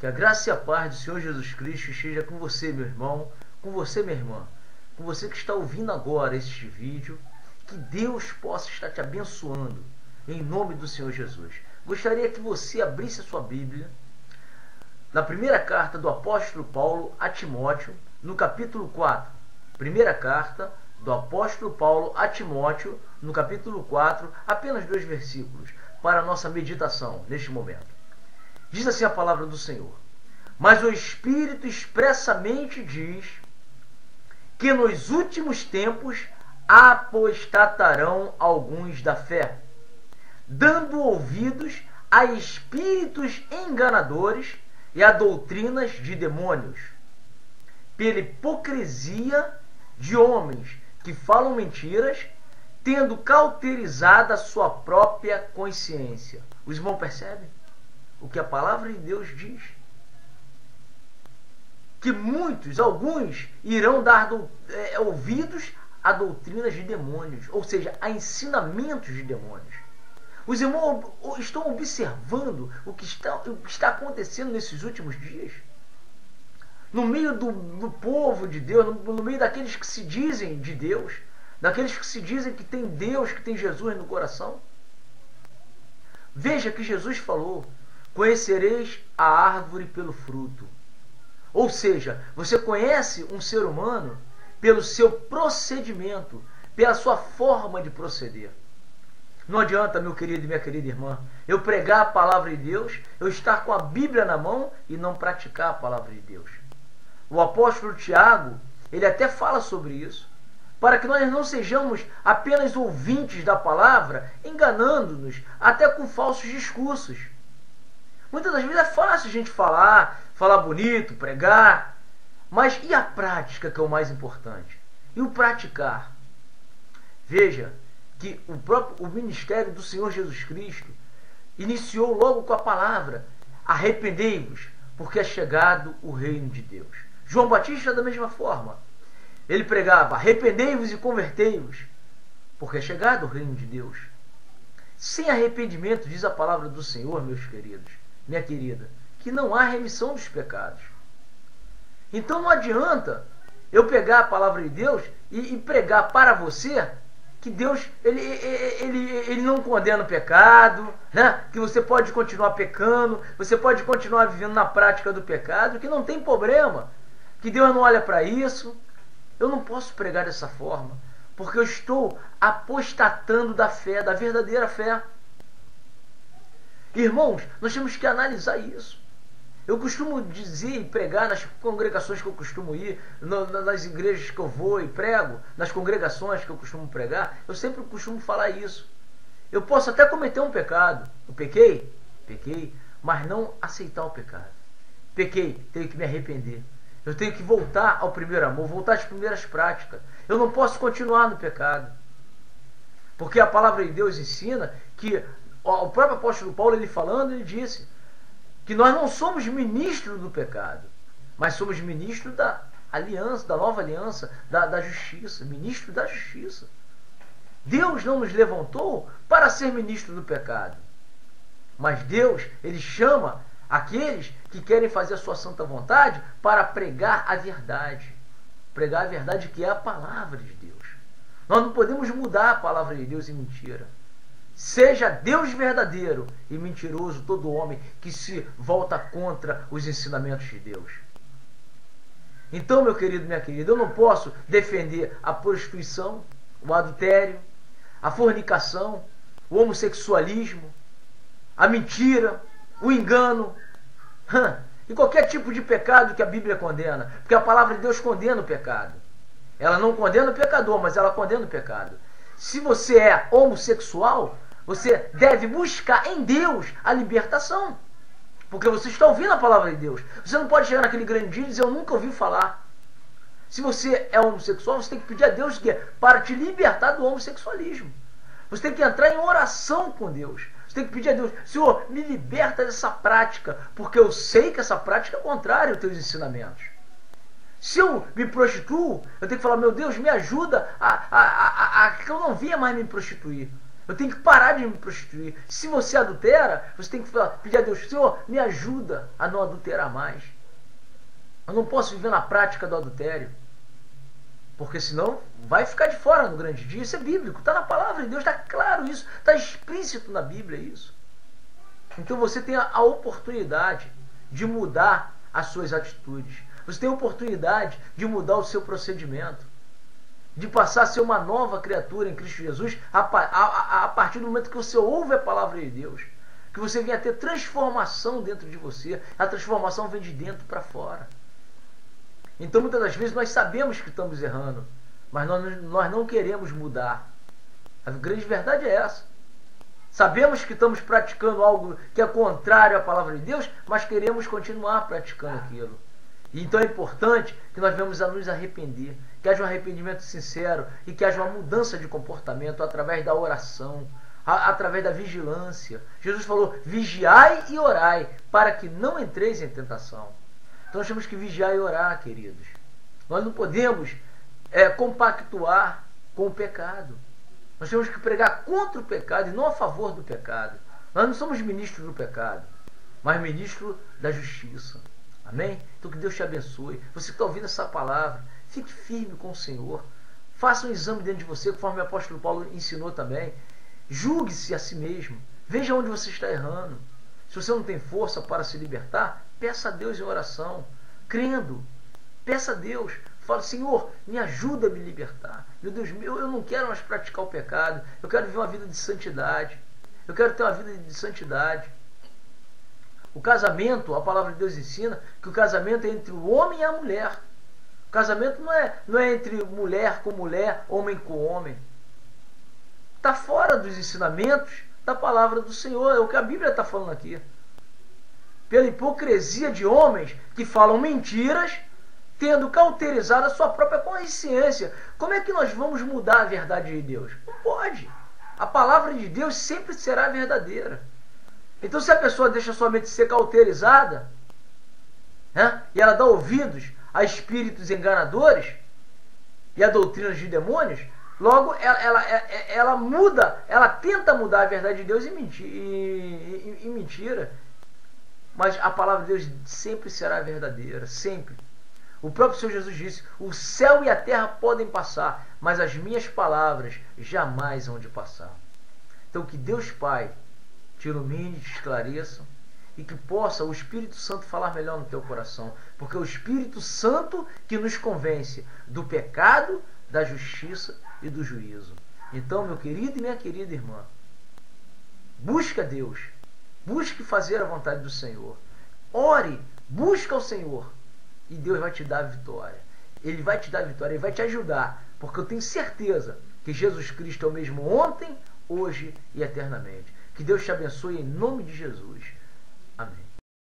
Que a graça e a paz do Senhor Jesus Cristo esteja com você, meu irmão, com você, minha irmã, com você que está ouvindo agora este vídeo. Que Deus possa estar te abençoando, em nome do Senhor Jesus. Gostaria que você abrisse a sua Bíblia na primeira carta do apóstolo Paulo a Timóteo, no capítulo 4. Primeira carta do apóstolo Paulo a Timóteo, no capítulo 4, apenas 2 versículos, para a nossa meditação neste momento. Diz assim a palavra do Senhor: mas o Espírito expressamente diz que nos últimos tempos apostatarão alguns da fé, dando ouvidos a espíritos enganadores e a doutrinas de demônios, pela hipocrisia de homens que falam mentiras, tendo cauterizada a sua própria consciência. Os irmãos percebem o que a palavra de Deus diz? Que alguns irão dar ouvidos a doutrinas de demônios, ou seja, a ensinamentos de demônios. Os irmãos estão observando o que está acontecendo nesses últimos dias? No meio do povo de Deus, no meio daqueles que se dizem de Deus, daqueles que se dizem que tem Deus, que tem Jesus no coração. Veja que Jesus falou: conhecereis a árvore pelo fruto. Ou seja, você conhece um ser humano pelo seu procedimento, pela sua forma de proceder. Não adianta, meu querido e minha querida irmã, eu pregar a palavra de Deus, eu estar com a Bíblia na mão e não praticar a palavra de Deus. O apóstolo Tiago, ele até fala sobre isso, para que nós não sejamos apenas ouvintes da palavra, enganando-nos até com falsos discursos. Muitas das vezes é fácil a gente falar bonito, pregar, mas e a prática, que é o mais importante? E o praticar? Veja que o ministério do Senhor Jesus Cristo iniciou logo com a palavra: arrependei-vos, porque é chegado o reino de Deus. João Batista, da mesma forma, ele pregava: arrependei-vos e convertei-vos, porque é chegado o reino de Deus. Sem arrependimento, diz a palavra do Senhor, meus queridos, minha querida, que não há remissão dos pecados. Então não adianta eu pegar a palavra de Deus e pregar para você que Deus ele não condena o pecado, né? Que você pode continuar pecando, você pode continuar vivendo na prática do pecado, que não tem problema, que Deus não olha para isso. Eu não posso pregar dessa forma, porque eu estou apostatando da fé, da verdadeira fé. Irmãos, nós temos que analisar isso. Eu costumo dizer e pregar nas congregações que eu costumo ir, nas igrejas que eu vou e prego, nas congregações que eu costumo pregar, eu sempre costumo falar isso. Eu posso até cometer um pecado. Eu pequei? Pequei, mas não aceitar o pecado. Pequei, tenho que me arrepender. Eu tenho que voltar ao primeiro amor, voltar às primeiras práticas. Eu não posso continuar no pecado. Porque a palavra de Deus ensina que o próprio apóstolo Paulo, ele falando, ele disse que nós não somos ministros do pecado, mas somos ministros da aliança, da nova aliança, da justiça, ministro da justiça. Deus não nos levantou para ser ministro do pecado, mas Deus, ele chama aqueles que querem fazer a sua santa vontade para pregar a verdade. Pregar a verdade, que é a palavra de Deus. Nós não podemos mudar a palavra de Deus em mentira. Seja Deus verdadeiro e mentiroso todo homem que se volta contra os ensinamentos de Deus. Então, meu querido, minha querida, eu não posso defender a prostituição, o adultério, a fornicação, o homossexualismo, a mentira, o engano, e qualquer tipo de pecado que a Bíblia condena, porque a palavra de Deus condena o pecado. Ela não condena o pecador, mas ela condena o pecado. Se você é homossexual, você deve buscar em Deus a libertação, porque você está ouvindo a palavra de Deus. Você não pode chegar naquele grande dia e dizer: eu nunca ouvi falar. Se você é homossexual, você tem que pedir a Deus para te libertar do homossexualismo. Você tem que entrar em oração com Deus. Você tem que pedir a Deus: Senhor, me liberta dessa prática, porque eu sei que essa prática é contrária aos teus ensinamentos. Se eu me prostituo, eu tenho que falar: meu Deus, me ajuda a que eu não venha mais me prostituir. Eu tenho que parar de me prostituir. Se você adultera, você tem que pedir a Deus: Senhor, me ajuda a não adulterar mais. Eu não posso viver na prática do adultério, porque senão vai ficar de fora no grande dia. Isso é bíblico, está na palavra de Deus, está claro isso, está explícito na Bíblia isso. Então você tem a oportunidade de mudar as suas atitudes. Você tem a oportunidade de mudar o seu procedimento, de passar a ser uma nova criatura em Cristo Jesus a partir do momento que você ouve a palavra de Deus, que você venha a ter transformação dentro de você. A transformação vem de dentro para fora. Então muitas das vezes nós sabemos que estamos errando, mas nós não queremos mudar. A grande verdade é essa. Sabemos que estamos praticando algo que é contrário à palavra de Deus, mas queremos continuar praticando aquilo. E então é importante que nós venhamos a nos arrepender, que haja um arrependimento sincero e que haja uma mudança de comportamento através da oração, através da vigilância. Jesus falou: vigiai e orai, para que não entreis em tentação. Então nós temos que vigiar e orar, queridos. Nós não podemos compactuar com o pecado. Nós temos que pregar contra o pecado e não a favor do pecado. Nós não somos ministros do pecado, mas ministros da justiça. Amém? Então que Deus te abençoe. Você que está ouvindo essa palavra, fique firme com o Senhor. Faça um exame dentro de você, conforme o apóstolo Paulo ensinou também. Julgue-se a si mesmo. Veja onde você está errando. Se você não tem força para se libertar, peça a Deus em oração, crendo. Peça a Deus. Fala: Senhor, me ajuda a me libertar. Meu Deus, eu não quero mais praticar o pecado. Eu quero viver uma vida de santidade. Eu quero ter uma vida de santidade. O casamento, a palavra de Deus ensina que o casamento é entre o homem e a mulher. O casamento não é entre mulher com mulher, homem com homem. Está fora dos ensinamentos da palavra do Senhor. É o que a Bíblia está falando aqui. Pela hipocrisia de homens que falam mentiras, tendo cauterizado a sua própria consciência. Como é que nós vamos mudar a verdade de Deus? Não pode. A palavra de Deus sempre será verdadeira. Então, se a pessoa deixa sua mente ser cauterizada, e ela dá ouvidos a espíritos enganadores e a doutrinas de demônios, logo ela tenta mudar a verdade de Deus em mentira. Mas a palavra de Deus sempre será verdadeira, sempre. O próprio Senhor Jesus disse: o céu e a terra podem passar, mas as minhas palavras jamais hão de passar. Então que Deus Pai te ilumine, te esclareça, e que possa o Espírito Santo falar melhor no teu coração, porque é o Espírito Santo que nos convence do pecado, da justiça e do juízo. Então, meu querido e minha querida irmã, busque a Deus, busque fazer a vontade do Senhor, ore, busque ao Senhor, e Deus vai te dar a vitória. Ele vai te dar a vitória, Ele vai te ajudar, porque eu tenho certeza que Jesus Cristo é o mesmo ontem, hoje e eternamente. Que Deus te abençoe em nome de Jesus. Amém.